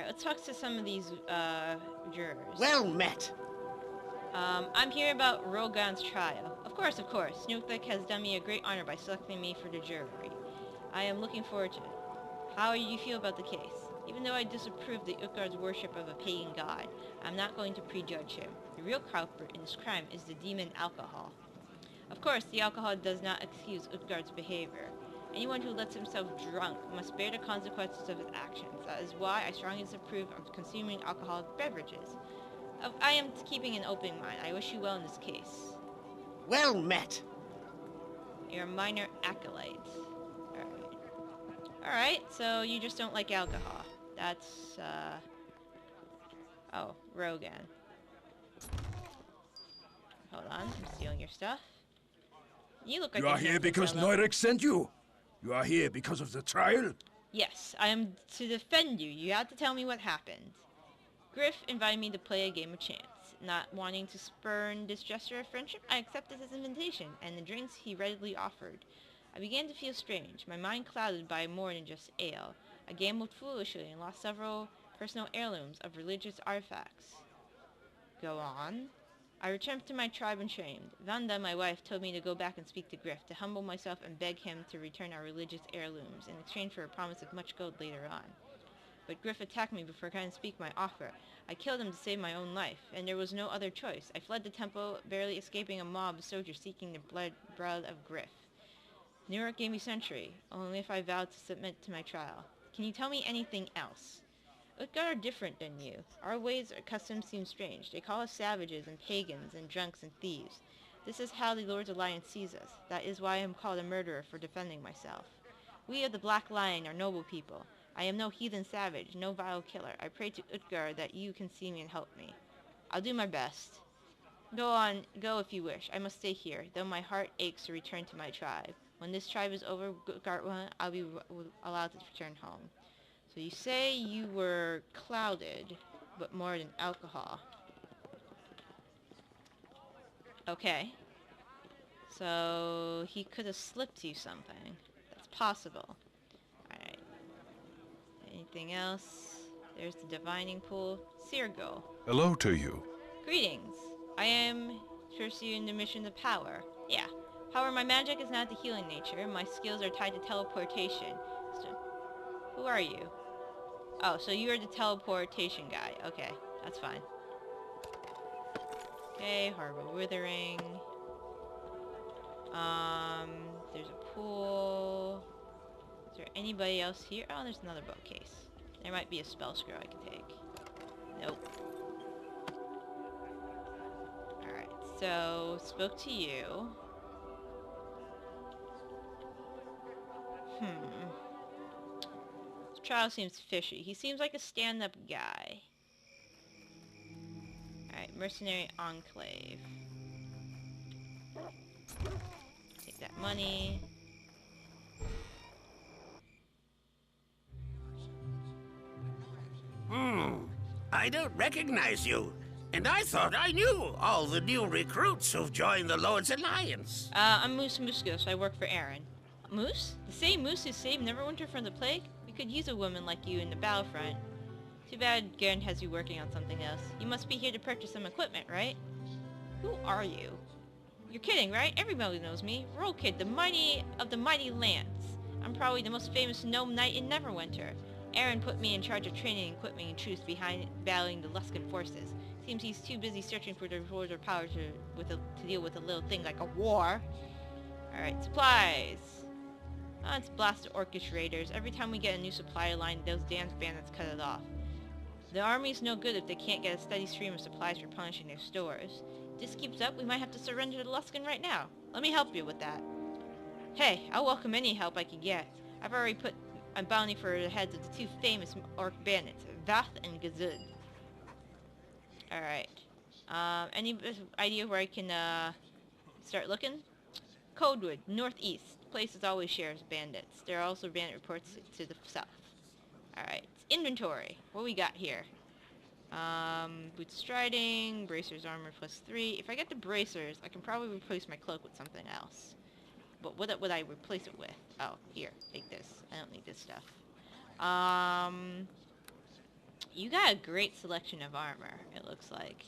Alright, let's talk to some of these, jurors. Well met. I'm here about Rolgan's trial. Of course. Snowflake has done me a great honor by selecting me for the jury. I am looking forward to it. How do you feel about the case? Even though I disapprove the Utgard's worship of a pagan god, I'm not going to prejudge him. The real culprit in this crime is the demon alcohol. Of course, the alcohol does not excuse Utgard's behavior. Anyone who lets himself drunk must bear the consequences of his actions. That is why I strongly disapprove of consuming alcoholic beverages. I am keeping an open mind. I wish you well in this case. Well met. You're a minor acolyte. Alright, so you just don't like alcohol. That's, oh, Rolgan. Hold on, I'm stealing your stuff. You look like You are here because Neurek sent you? You are here because of the trial? Yes, I am to defend you. You have to tell me what happened. Griff invited me to play a game of chance. Not wanting to spurn this gesture of friendship, I accepted his invitation, and the drinks he readily offered. I began to feel strange, my mind clouded by more than just ale. I gambled foolishly and lost several personal heirlooms of religious artifacts. Go on. I returned to my tribe ashamed. Vanda, my wife, told me to go back and speak to Griff, to humble myself and beg him to return our religious heirlooms, in exchange for a promise of much gold later on. But Griff attacked me before I could speak my offer. I killed him to save my own life, and there was no other choice. I fled the temple, barely escaping a mob of soldiers seeking the blood of Griff. Newark gave me sanctuary, only if I vowed to submit to my trial. Can you tell me anything else? Utgard are different than you. Our ways or customs seem strange. They call us savages and pagans and drunks and thieves. This is how the Lord's Alliance sees us. That is why I am called a murderer for defending myself. We of the Black Lion are noble people. I am no heathen savage, no vile killer. I pray to Utgard that you can see me and help me. I'll do my best. Go on, go if you wish. I must stay here, though my heart aches to return to my tribe. When this tribe is over, I'll be allowed to return home. So you say you were clouded, but more than alcohol. Okay. So he could have slipped you something. That's possible. Alright. Anything else? There's the divining pool. Seergo. Hello to you. Greetings. I am pursuing the mission of power. Yeah. However, my magic is not the healing nature. My skills are tied to teleportation. So, who are you? Oh, so you're the teleportation guy. Okay, that's fine. Okay, Harbor Withering. There's a pool. Is there anybody else here? Oh, there's another bookcase. There might be a spell scroll I can take. Nope. Alright, so, spoke to you. This trial seems fishy. He seems like a stand-up guy. Alright, Mercenary Enclave. Take that money. I don't recognize you. And I thought I knew all the new recruits who've joined the Lord's Alliance. I'm Moose Muscos. I work for Aaron. Moose? The same Moose who saved Neverwinter from the plague? We could use a woman like you in the battlefront. Too bad Garen has you working on something else. You must be here to purchase some equipment, right? Who are you? You're kidding, right? Everybody knows me. Roll Kid, the mighty of the mighty Lance. I'm probably the most famous gnome knight in Neverwinter. Aaron put me in charge of training and equipping and troops behind battling the Luskan forces. Seems he's too busy searching for the rewards or power to deal with a little thing like a war. Alright, supplies. Oh, it's blast the Orcish raiders. Every time we get a new supply line, those damn bandits cut it off. The army's no good if they can't get a steady stream of supplies for punishing their stores. If this keeps up, we might have to surrender to Luskan right now. Let me help you with that. Hey, I'll welcome any help I can get. I've already put a bounty for the heads of the two famous orc bandits, Vath and Gazud. Alright. Any idea where I can, start looking? Coldwood, northeast. Place is always shares bandits. There are also bandit reports to the south. Alright. Inventory. What we got here? Boots striding, bracers armor +3. If I get the bracers, I can probably replace my cloak with something else. But what would I replace it with? Oh, here. Take this. I don't need this stuff. You got a great selection of armor, it looks like.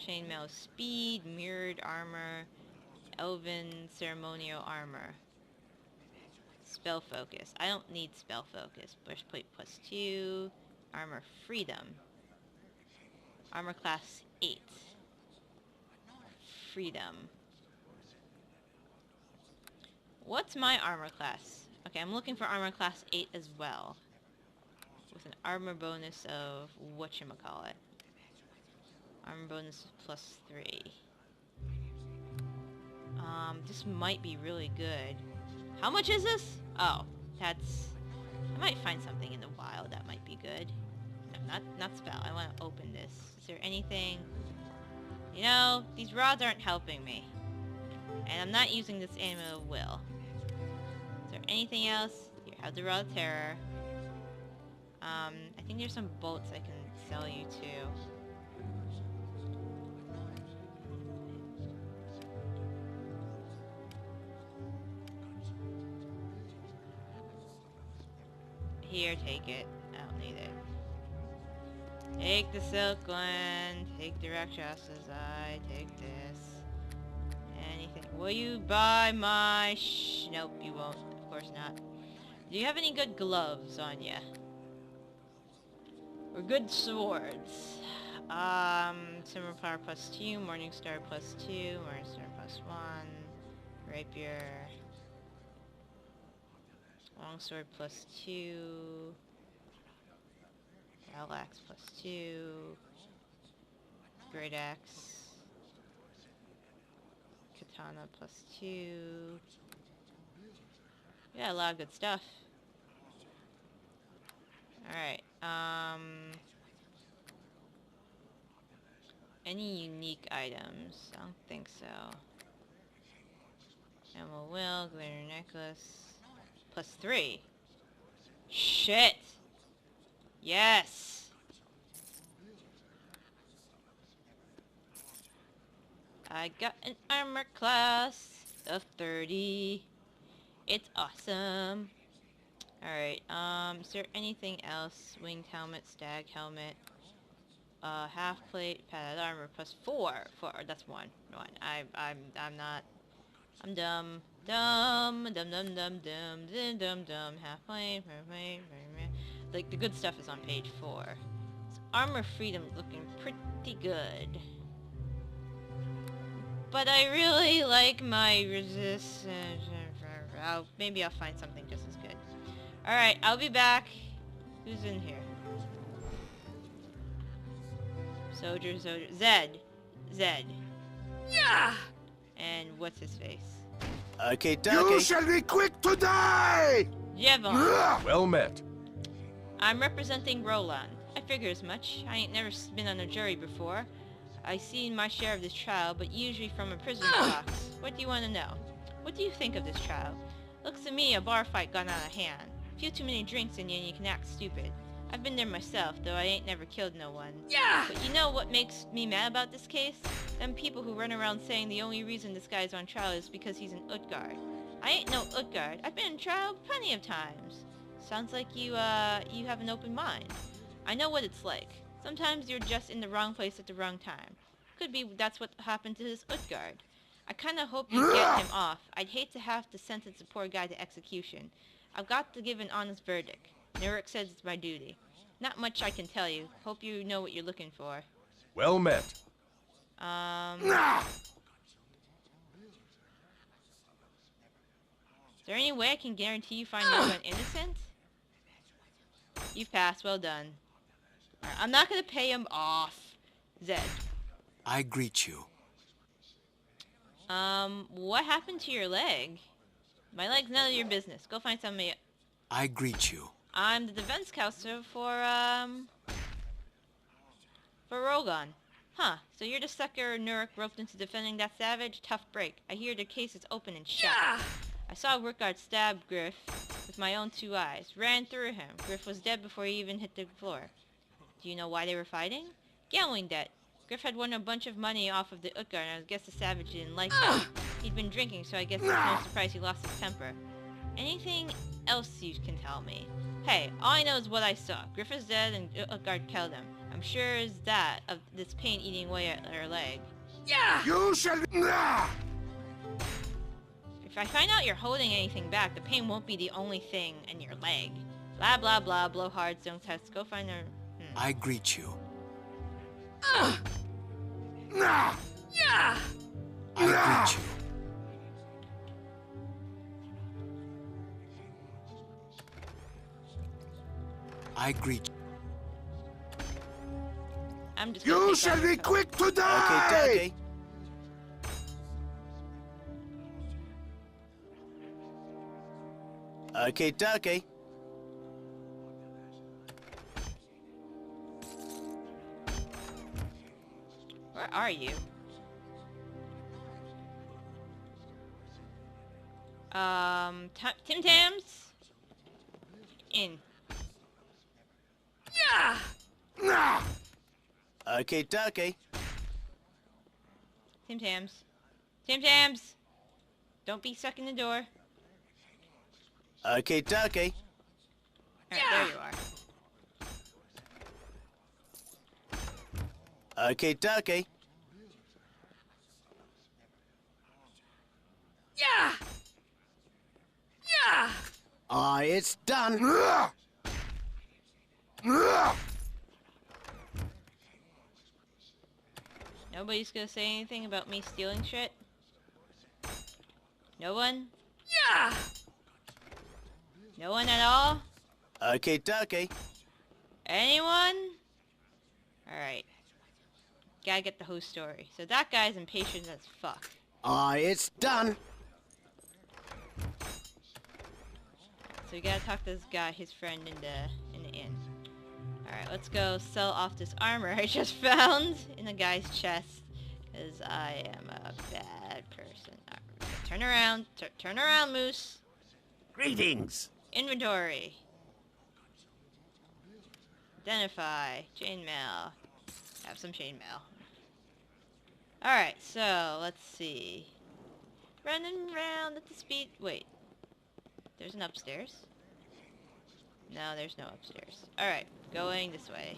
Chainmail speed, mirrored armor, elven ceremonial armor. Spell focus. I don't need spell focus. Breastplate +2. Armor freedom. Armor class 8. Freedom. What's my armor class? Okay, I'm looking for armor class 8 as well. With an armor bonus of whatchamacallit. Armor bonus +3. This might be really good. How much is this? Oh, that's... I might find something in the wild that might be good. No, not spell. I want to open this. Is there anything... You know, these rods aren't helping me. And I'm not using this amulet of will. Is there anything else? Here, have the Rod of Terror. I think there's some bolts I can sell you too. Here, take it. I don't need it. Take the silk one. Take the Rakshas's eye. Take this. Anything. Will you buy my nope, you won't. Of course not. Do you have any good gloves on you? Or good swords? Summer Power +2, Morningstar +2, Morningstar +1, Rapier, Longsword +2, Battle Axe +2, Great Axe, Katana +2. Yeah, a lot of good stuff. Alright, any unique items? I don't think so. Emerald Will, Glitter Necklace. +3. Shit! Yes! I got an armor class of 30. It's awesome. Alright, is there anything else? Winged helmet, stag helmet, half plate, padded armor +4. 4, that's one. I'm dumb. Half plate, like, the good stuff is on page 4. So armor freedom looking pretty good. But I really like my resistance. Maybe I'll find something just as good. Alright, I'll be back. Who's in here? Soldier. Zed. Yeah! And what's his face? Okay, dokie. You shall be quick to die! Jevon. Well met. I'm representing Rolgan. I figure as much. I ain't never been on a jury before. I seen my share of this trial, but usually from a prisoner's box. What do you want to know? What do you think of this trial? Looks to me a bar fight gone out of hand. Few too many drinks in you and you can act stupid. I've been there myself, though I ain't never killed no one. Yeah! But you know what makes me mad about this case? Them people who run around saying the only reason this guy's on trial is because he's an Utgard. I ain't no Utgard. I've been in trial plenty of times. Sounds like you have an open mind. I know what it's like. Sometimes you're just in the wrong place at the wrong time. Could be that's what happened to this Utgard. I kinda hope you get him off. I'd hate to have to sentence the poor guy to execution. I've got to give an honest verdict. Nurek says it's my duty. Not much I can tell you. Hope you know what you're looking for. Well met. Is there any way I can guarantee you find Rolgan innocent? You passed. Well done. Right, I'm not gonna pay him off. Zed. I greet you. What happened to your leg? My leg's none of your business. Go find somebody. I greet you. I'm the defense counsel for Rolgan. Huh, so you're the sucker Nurek roped into defending that savage? Tough break. I hear the case is open and shut. Yeah! I saw Woodguard stab Griff with my own 2 eyes. Ran through him. Griff was dead before he even hit the floor. Do you know why they were fighting? Gambling debt. Griff had won a bunch of money off of the Utgard, and I guess the savage didn't like that. He'd been drinking, so I guess it's no surprise he lost his temper. Anything else you can tell me? Hey, all I know is what I saw. Griff is dead and Utgard killed him. I'm sure it's that of this pain eating away at her leg. Yeah! You shall... If I find out you're holding anything back, the pain won't be the only thing in your leg. Blah blah blah, blowhards don't test. Go find her. I greet you. Nah! Yeah! I greet you. I greet you. I'm just gonna You take shall down her be coat. quick to Okay, die! okay. Okay, okay. Where are you? Tim Tams? In. Yeah! Nah! Okay, okay. Tim Tams. Tim Tams! Don't be stuck in the door. Okay, okay. Alright, there you are. Okay, okay. Yeah! Yeah! It's done. Nah! Nah! Nobody's gonna say anything about me stealing shit? No one? Yeah! No one at all? Okay, okay. Anyone? Alright. Gotta get the whole story. So that guy's impatient as fuck. It's done. So we gotta talk to this guy, his friend, in the inn. Alright, let's go sell off this armor I just found in the guy's chest. Because I am a bad person. Alright, turn around. Turn around, Moose. Greetings! Inventory. Identify. Chainmail. Have some chainmail. Alright, so let's see. Running around at the speed. Wait. There's an upstairs? No, there's no upstairs. Alright, going this way.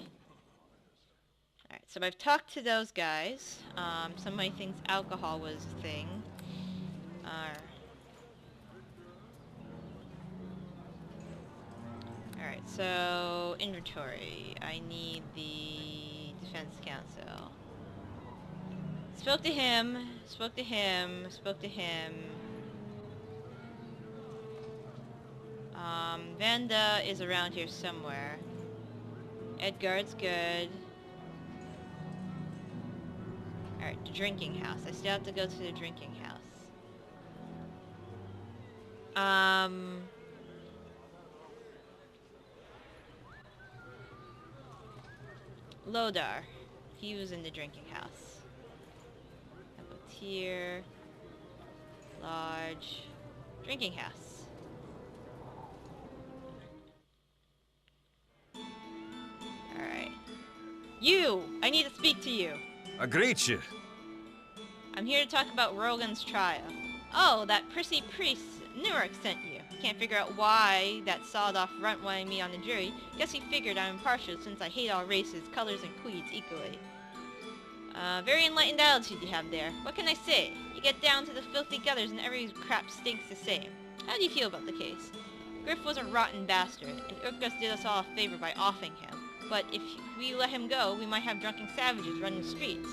Alright, so I've talked to those guys. Somebody thinks alcohol was a thing. Alright, so inventory. I need the defense council. Spoke to him. Vanda is around here somewhere. Edgard's good. Alright, the drinking house. I still have to go to the drinking house. Lodar. He was in the drinking house. Here. Large. Drinking house. Alright. You! I need to speak to you. I greet you. I'm here to talk about Rolgan's trial. Oh, that prissy priest Newark sent you. Can't figure out why that sawed-off runt wanted me on the jury. Guess he figured I'm impartial since I hate all races, colors, and creeds equally. Very enlightened attitude you have there. What can I say? You get down to the filthy gutters and every crap stinks the same. How do you feel about the case? Griff was a rotten bastard, and Urkus did us all a favor by offing him. But if we let him go, we might have drunken savages running the streets.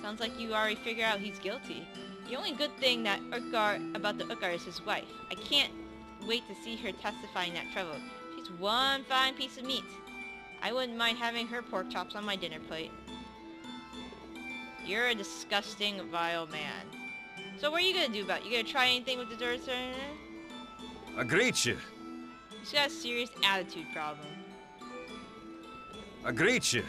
Sounds like you already figured out he's guilty. The only good thing about the Utgard is his wife. I can't wait to see her testify in that trouble. She's one fine piece of meat. I wouldn't mind having her pork chops on my dinner plate. You're a disgusting, vile man. So what are you gonna do about it? You gonna try anything with the dirt? I greet you. He's got a serious attitude problem. I greet you.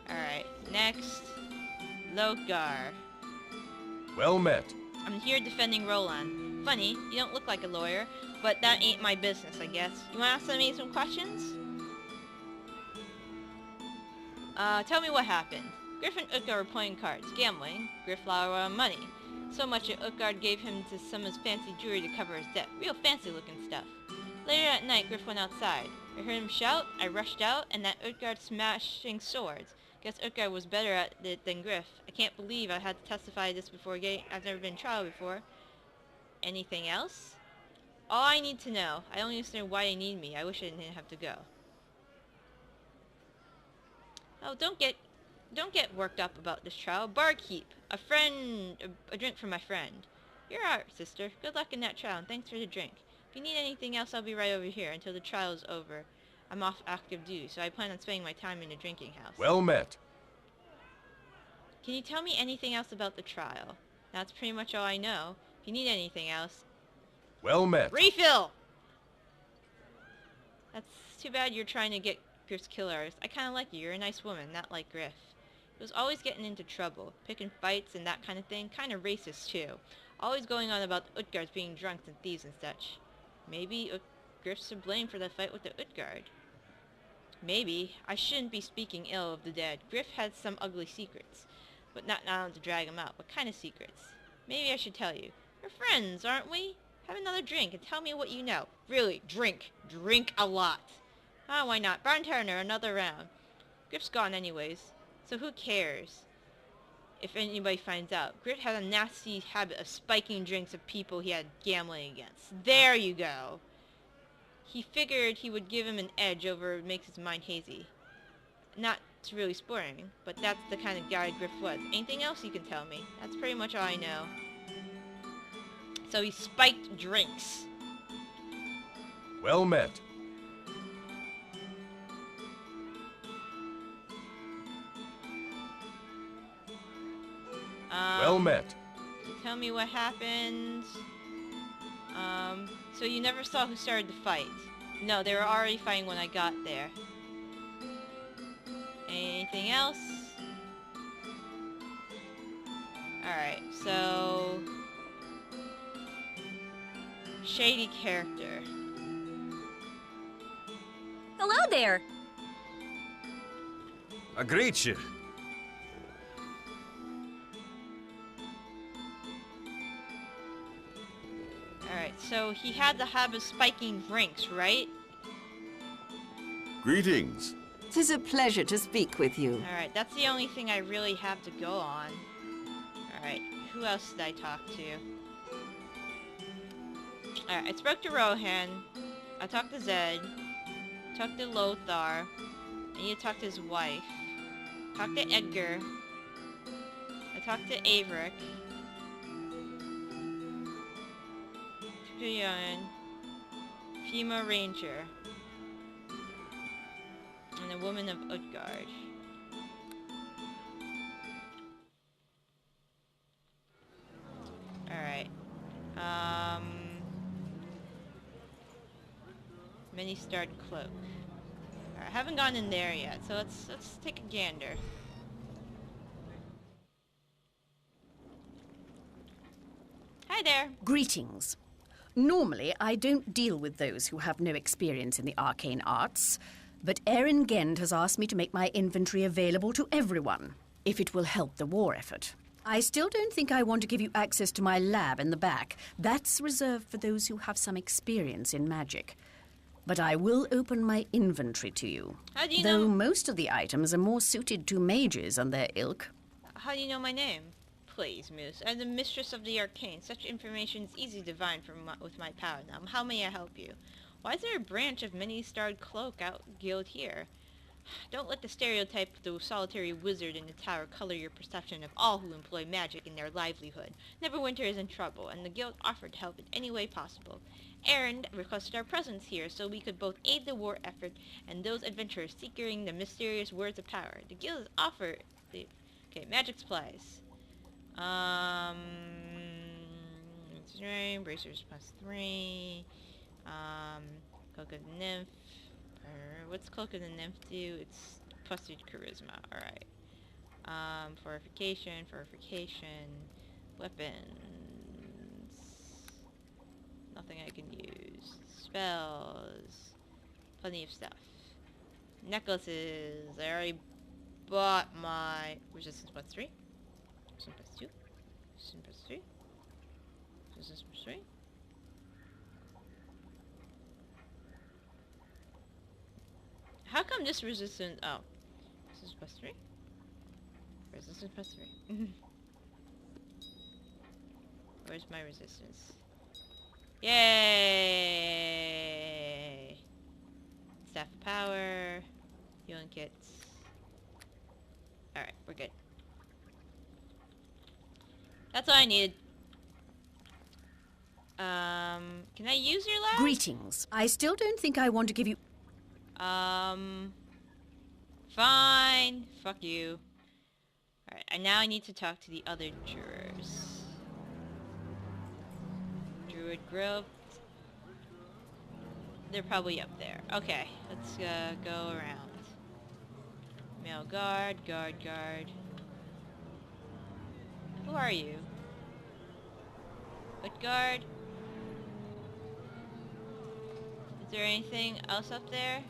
Alright, next. Logar. Well met. I'm here defending Roland. Funny, you don't look like a lawyer, but that ain't my business, I guess. You wanna ask me some questions? Tell me what happened. Griff and Utgard were playing cards, gambling. Griff lost money. So much that Utgard gave him to some of his fancy jewelry to cover his debt. Real fancy looking stuff. Later at night, Griff went outside. I heard him shout, I rushed out, and that Utgard smashing swords. Guess Utgard was better at it than Griff. I can't believe I had to testify this before I've never been in trial before. Anything else? All I need to know. I don't understand why they need me. I wish I didn't have to go. Oh, don't get worked up about this trial. Barkeep. A drink for my friend. You're alright, sister. Good luck in that trial, and thanks for the drink. If you need anything else, I'll be right over here until the trial is over. I'm off active duty, so I plan on spending my time in a drinking house. Well met. Can you tell me anything else about the trial? That's pretty much all I know. If you need anything else... Well met. Refill! That's too bad you're trying to get Griff's killers. I kinda like you. You're a nice woman, not like Griff. He was always getting into trouble, picking fights and that kind of thing. Kinda racist, too. Always going on about the Utgards being drunks and thieves and such. Maybe Griff's to blame for the fight with the Utgard. Maybe. I shouldn't be speaking ill of the dead. Griff had some ugly secrets, but not now to drag him out. What kind of secrets? Maybe I should tell you. We're friends, aren't we? Have another drink and tell me what you know. Really, drink. Drink a lot. Ah, why not? Bartender, another round. Griff's gone anyways, so who cares if anybody finds out? Griff had a nasty habit of spiking drinks of people he had gambling against. There you go. He figured he would give him an edge over makes his mind hazy. Not really sporting, but that's the kind of guy Griff was. Anything else you can tell me? That's pretty much all I know. So he spiked drinks. Well met. Well met. Tell me what happened. So you never saw who started the fight? No, they were already fighting when I got there. Anything else? Alright, so... Shady character. Hello there! I greet you. Alright, so he had the habit of spiking drinks, right? Greetings. 'Tis a pleasure to speak with you. Alright, that's the only thing I really have to go on. Alright, who else did I talk to? Alright, I spoke to Rohan. I talked to Zed. Talked to Lothar. I need to talk to his wife. Talked to Edgar. I talked to Averick. Tuyan. Fema Ranger. And a woman of Utgard. Alright. Many-starred cloak. Alright, I haven't gone in there yet, so let's take a gander. Hi there. Greetings. Normally, I don't deal with those who have no experience in the arcane arts, but Erin Gend has asked me to make my inventory available to everyone, if it will help the war effort. I still don't think I want to give you access to my lab in the back. That's reserved for those who have some experience in magic. But I will open my inventory to you. How do you though know? Most of the items are more suited to mages and their ilk. How do you know my name? Please, Moose. I'm the mistress of the arcane. Such information is easy to divine with my power now. How may I help you? Why is there a branch of many-starred cloak out guild here? Don't let the stereotype of the solitary wizard in the tower color your perception of all who employ magic in their livelihood. Neverwinter is in trouble, and the guild offered to help in any way possible. Aaron requested our presence here so we could both aid the war effort and those adventurers seeking the mysterious words of power. The guild has offered the... Okay, magic supplies. Bracers +3. Cloak of the Nymph. What's Cloak of the Nymph do? It's +2 charisma. Alright. Fortification. Weapons. Nothing I can use. Spells. Plenty of stuff. Necklaces. I already but my resistance plus 3. Resistance plus 2. Resistance plus 3. Resistance plus 3. How come this resistance... Oh. Resistance plus 3? Resistance plus 3. Where's my resistance? Yay! Staff of power. Healing kits. Alright, we're good. That's all I needed. Can I use your lab? Greetings. I still don't think I want to give you... Fine. Fuck you. Alright, and now I need to talk to the other jurors. Druid Grove. They're probably up there. Okay, let's go around. Male guard, guard. Who are you? What guard? Is there anything else up there?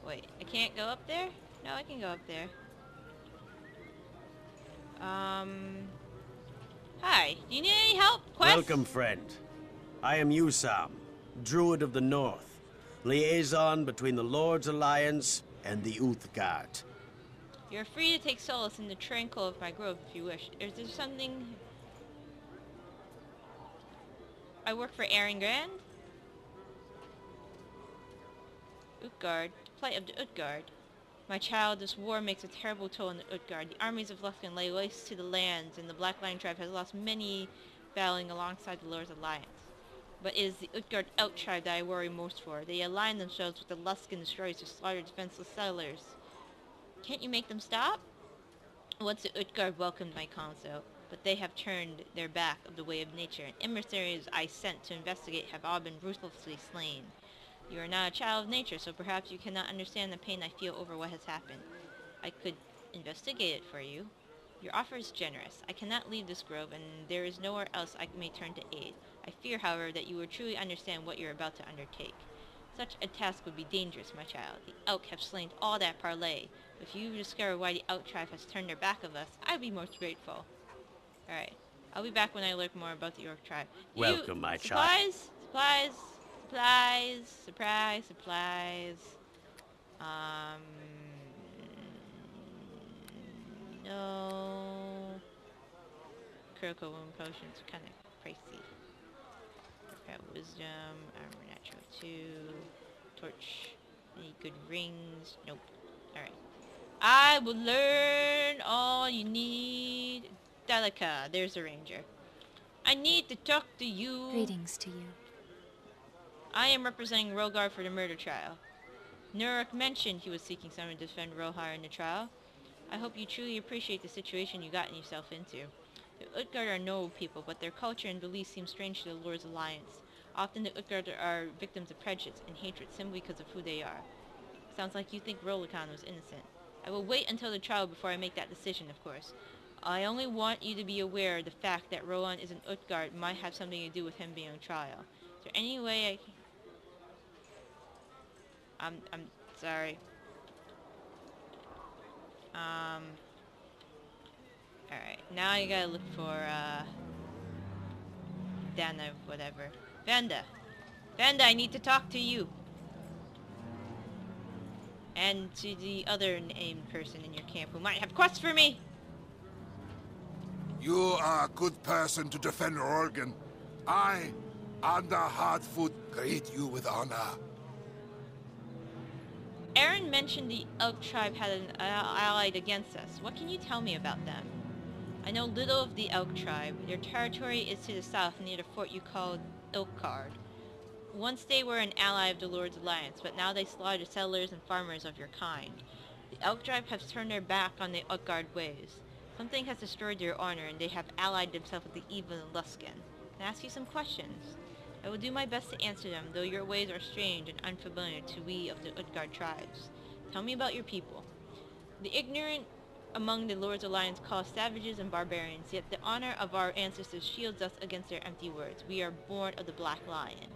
Wait, I can't go up there? No, I can go up there. Hi, do you need any help? Quest? Welcome, friend. I am Usam, Druid of the North, liaison between the Lord's Alliance and the Uthgard. You're free to take solace in the tranquil of my grove if you wish. Is there something... I work for Aaron Grand? Utgard. The plight of the Utgard. My child, this war makes a terrible toll on the Utgard. The armies of Luskan lay waste to the lands, and the Black Lion tribe has lost many battling alongside the Lord's Alliance. But it is the Utgard Elk tribe that I worry most for. They align themselves with the Luskan destroyers to slaughter defenseless settlers. Can't you make them stop? Once the Utgard welcomed my counsel, but they have turned their back of the way of nature, and emissaries I sent to investigate have all been ruthlessly slain. You are not a child of nature, so perhaps you cannot understand the pain I feel over what has happened. I could investigate it for you. Your offer is generous. I cannot leave this grove, and there is nowhere else I may turn to aid. I fear, however, that you will truly understand what you are about to undertake. Such a task would be dangerous, my child. The elk have slain all that parley. If you discover why the elk tribe has turned their back of us, I'd be most grateful. Alright. I'll be back when I learn more about the orc tribe. Welcome, my child. Supplies! Supplies. No. Critical wound potions are kind of pricey. Got wisdom, armor natural 2, torch, any good rings? Nope. Alright. I will learn all you need. Delica, there's a ranger. I need to talk to you. Greetings to you. I am representing Rolgar for the murder trial. Nuruk mentioned he was seeking someone to defend Rohar in the trial. I hope you truly appreciate the situation you gotten yourself into. The Utgard are noble people, but their culture and beliefs seem strange to the Lord's Alliance. Often the Utgard are victims of prejudice and hatred simply because of who they are. Sounds like you think Rolgan was innocent. I will wait until the trial before I make that decision, of course. I only want you to be aware of the fact that Rohan is an Utgard might have something to do with him being on trial. Is there any way I can... I'm sorry. Alright, now I gotta look for, Dana, whatever. Vanda, I need to talk to you. And to the other named person in your camp who might have quests for me. You are a good person to defend Rolgan. I, Under Hardfoot, greet you with honor. Aaron mentioned the Elk tribe had an allied against us. What can you tell me about them? I know little of the Elk tribe. Their territory is to the south near the fort you called Ilkard. Once they were an ally of the Lord's Alliance, but now they slaughter settlers and farmers of your kind. The Elk tribe has turned their back on the Utgard ways. Something has destroyed their honor, and they have allied themselves with the evil and Luskan. Can I ask you some questions? I will do my best to answer them, though your ways are strange and unfamiliar to we of the Utgard tribes. Tell me about your people. The ignorant among the Lord's Alliance call us savages and barbarians, yet the honor of our ancestors shields us against their empty words. We are born of the Black Lion.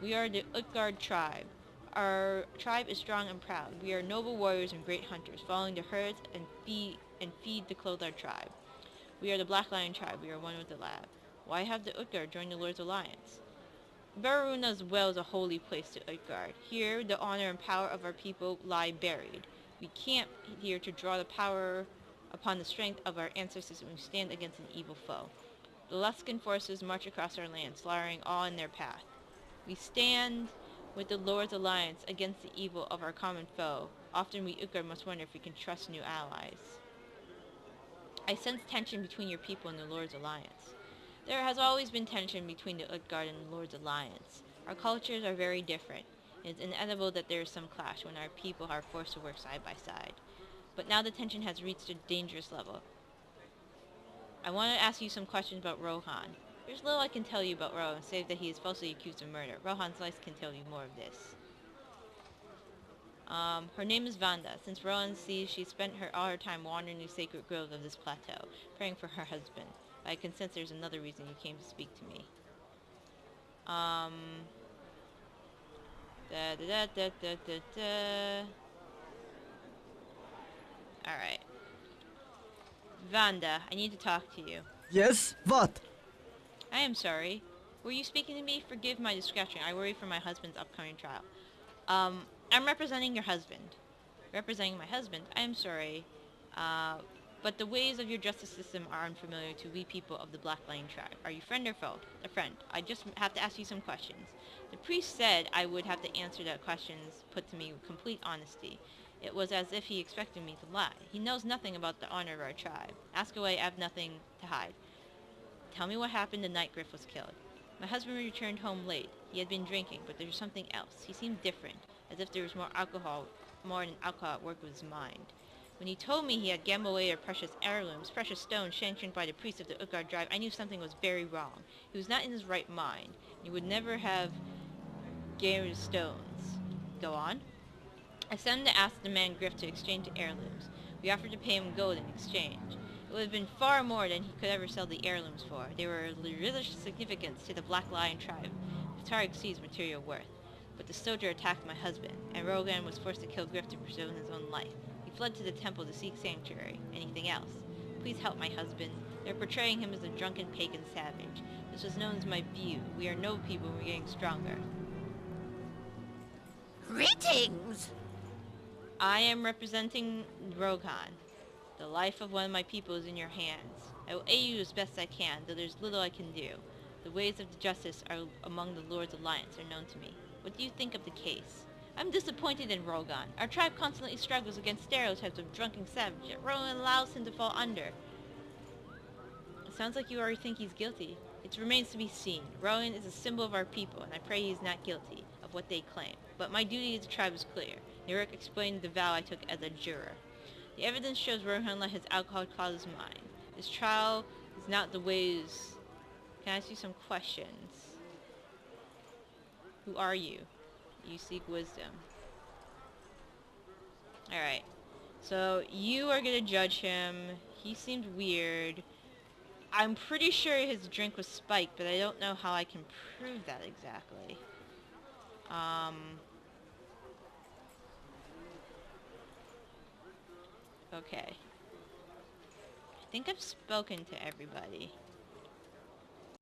We are the Utgard tribe. Our tribe is strong and proud. We are noble warriors and great hunters, following the herds and feed the Clothar tribe. We are the Black Lion tribe. We are one with the lab. Why have the Utgard joined the Lord's Alliance? Varuna's well is a holy place to Utgard. Here, the honor and power of our people lie buried. We camp here to draw the power upon the strength of our ancestors and we stand against an evil foe. The Luskan forces march across our land, slaughtering all in their path. We stand with the Lord's Alliance against the evil of our common foe. Often we Utgard must wonder if we can trust new allies. I sense tension between your people and the Lord's Alliance. There has always been tension between the Utgard and the Lord's Alliance. Our cultures are very different. It is inevitable that there is some clash when our people are forced to work side by side. But now the tension has reached a dangerous level. I want to ask you some questions about Rohan. There's little I can tell you about Rohan, save that he is falsely accused of murder. Rohan's life can tell you more of this. Her name is Vanda. Since Rohan sees, she spent all her time wandering the sacred groves of this plateau, praying for her husband. But I can sense there's another reason you came to speak to me. Alright. Vanda, I need to talk to you. Yes? What? I am sorry. Were you speaking to me? Forgive my discretion. I worry for my husband's upcoming trial. I'm representing your husband. Representing my husband, I am sorry. But the ways of your justice system are unfamiliar to we people of the Black Lion tribe. Are you friend or foe? A friend. I just have to ask you some questions. The priest said I would have to answer the questions put to me with complete honesty. It was as if he expected me to lie. He knows nothing about the honor of our tribe. Ask away, I have nothing to hide. Tell me what happened the night Griff was killed. My husband returned home late. He had been drinking, but there was something else. He seemed different, as if there was more than alcohol at work with his mind. When he told me he had gambled away our precious heirlooms, precious stones sanctioned by the priests of the Utgard tribe, I knew something was very wrong. He was not in his right mind. He would never have gambled his stones. Go on. I sent him to ask the man Griff to exchange the heirlooms. We offered to pay him gold in exchange. It would have been far more than he could ever sell the heirlooms for. They were of religious significance to the Black Lion tribe. Atari exceeds material worth. But the soldier attacked my husband, and Rolgan was forced to kill Griff to preserve his own life. He fled to the temple to seek sanctuary. Anything else? Please help my husband. They're portraying him as a drunken pagan savage. This was known as my view. We are noble people and we're getting stronger. Greetings! I am representing Rolgan. The life of one of my people is in your hands. I will aid you as best I can, though there's little I can do. The ways of justice are among the Lord's Alliance are known to me. What do you think of the case? I'm disappointed in Rolgan. Our tribe constantly struggles against stereotypes of drunken savage, yet Rolgan allows him to fall under. It sounds like you already think he's guilty. It remains to be seen. Rolgan is a symbol of our people, and I pray he is not guilty of what they claim. But my duty as a tribe is clear. Nurek explained the vow I took as a juror. The evidence shows Rohan let his alcohol cloud his mind. This trial is not the ways... Can I ask you some questions? Who are you? You seek wisdom. Alright. So, you are gonna judge him. He seemed weird. I'm pretty sure his drink was spiked, but I don't know how I can prove that exactly. Okay. I think I've spoken to everybody.